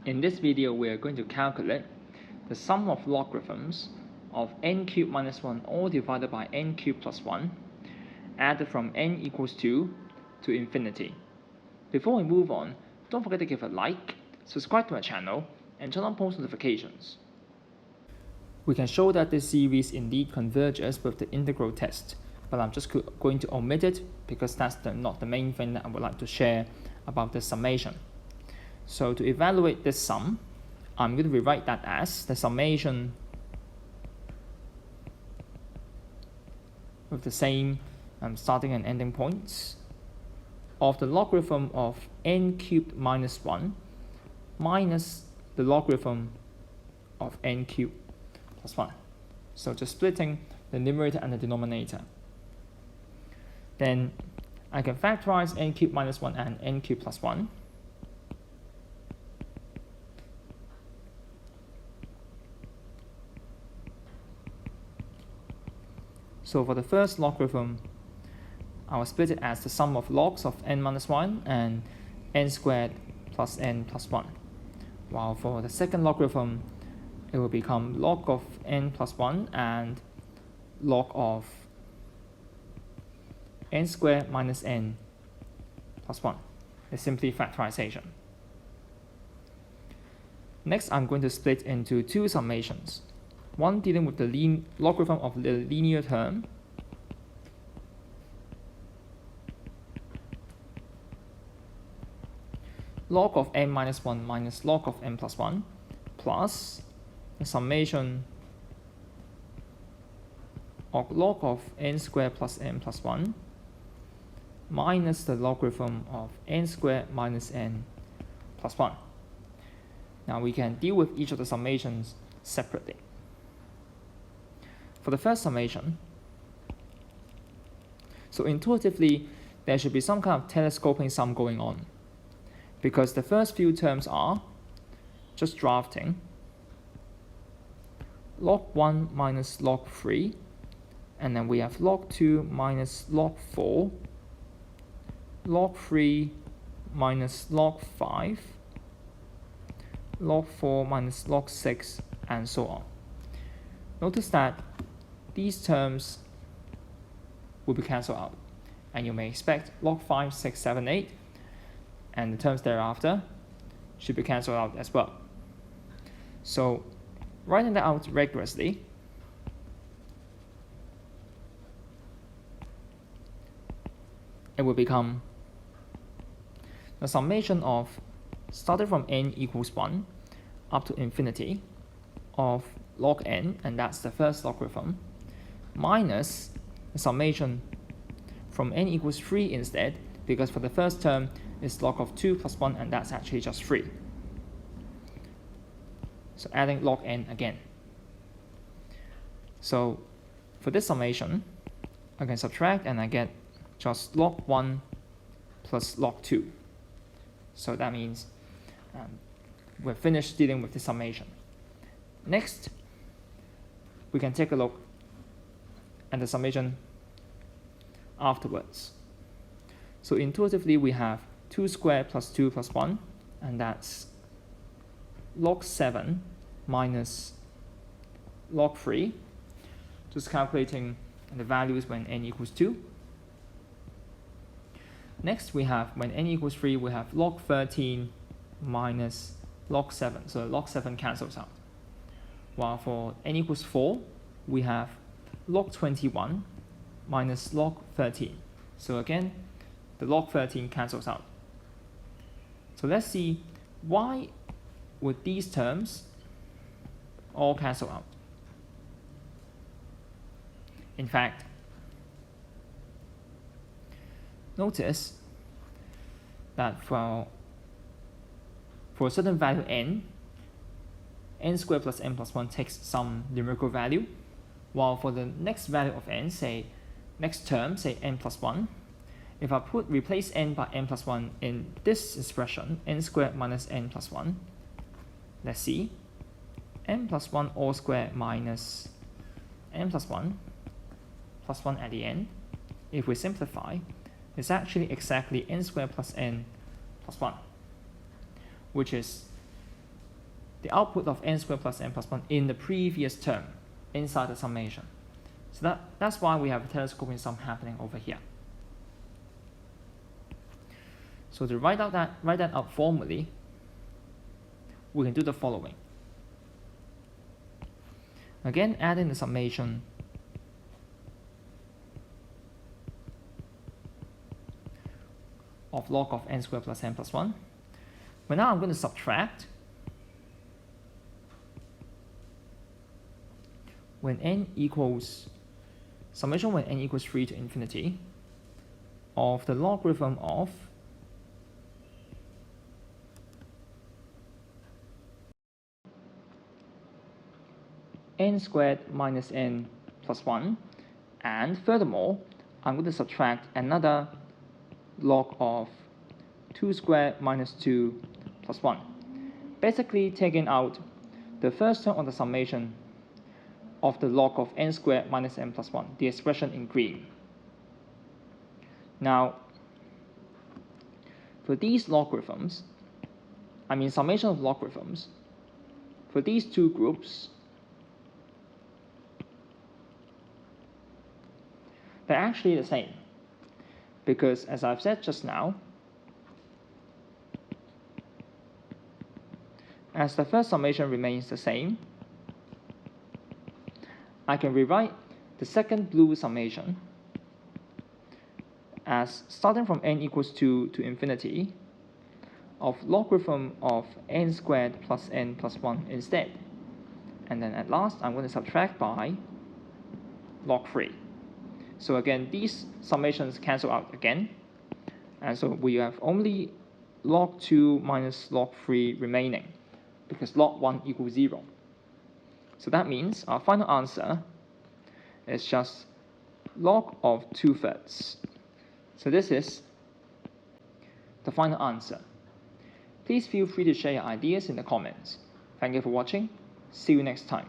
In this video, we are going to calculate the sum of logarithms of n cubed minus 1 all divided by n cubed plus 1 added from n equals 2 to infinity. Before we move on, don't forget to give a like, subscribe to my channel, and turn on post notifications. We can show that this series indeed converges with the integral test, but I'm just going to omit it because that's not the main thing that I would like to share about the summation. So to evaluate this sum, I'm going to rewrite that as the summation with the same starting and ending points of the logarithm of n cubed minus 1 minus the logarithm of n cubed plus 1. So just splitting the numerator and the denominator. Then I can factorize n cubed minus 1 and n cubed plus 1. So for the first logarithm, I will split it as the sum of logs of n minus 1 and n squared plus n plus 1. While for the second logarithm, it will become log of n plus 1 and log of n squared minus n plus 1. It's simply factorization. Next, I'm going to split into two summations. One dealing with the logarithm of the linear term, log of n minus 1 minus log of n plus 1, plus the summation of log of n squared plus n plus 1 minus the logarithm of n squared minus n plus 1. Now we can deal with each of the summations separately. For the first summation, so intuitively, there should be some kind of telescoping sum going on, because the first few terms are just drafting log 1 minus log 3, and then we have log 2 minus log 4, log 3 minus log 5, log 4 minus log 6, and so on. Notice that these terms will be cancelled out, and you may expect log 5, 6, 7, 8, and the terms thereafter should be cancelled out as well. So writing that out rigorously, it will become the summation of, starting from n equals 1 up to infinity, of log n, and that's the first logarithm, minus the summation from n equals 3 instead, because for the first term is log of 2 plus 1, and that's actually just 3. So adding log n again. So for this summation, I can subtract and I get just log 1 plus log 2. So that means we're finished dealing with the summation. Next, we can take a look at the summation afterwards. So intuitively, we have 2 squared plus 2 plus 1, and that's log 7 minus log 3, just calculating the values when n equals 2. Next, we have, when n equals 3, we have log 13 minus log 7, so log 7 cancels out. While for n equals 4, we have log 21 minus log 13. So again, the log 13 cancels out. So let's see, why would these terms all cancel out? In fact, notice that for a certain value n squared plus n plus 1 takes some numerical value, while for the next value of n, say next term, say n plus 1, if I replace n by n plus 1 in this expression, n squared minus n plus 1, let's see, n plus 1 all squared minus n plus 1 at the end, if we simplify, is actually exactly n squared plus n plus 1, which is the output of n squared plus n plus 1 in the previous term inside the summation. So that's why we have a telescoping sum happening over here. So to write that out formally, we can do the following. Again, adding the summation of log of n squared plus n plus 1. But now I'm going to subtract when n equals summation when n equals 3 to infinity of the logarithm of n squared minus n plus 1, and furthermore, I'm going to subtract another log of 2 squared minus 2 plus 1. Basically taking out the first term of the summation of the log of n squared minus n plus 1, the expression in green. Now, for these logarithms, summation of logarithms, for these two groups, they're actually the same, because as I've said just now, as the first summation remains the same, I can rewrite the second blue summation as starting from n equals 2 to infinity of logarithm of n squared plus n plus 1 instead. And then at last, I'm going to subtract by log 3. So again, these summations cancel out again. And so we have only log 2 minus log 3 remaining, because log 1 equals 0. So that means our final answer is just log of 2/3. So this is the final answer. Please feel free to share your ideas in the comments. Thank you for watching. See you next time.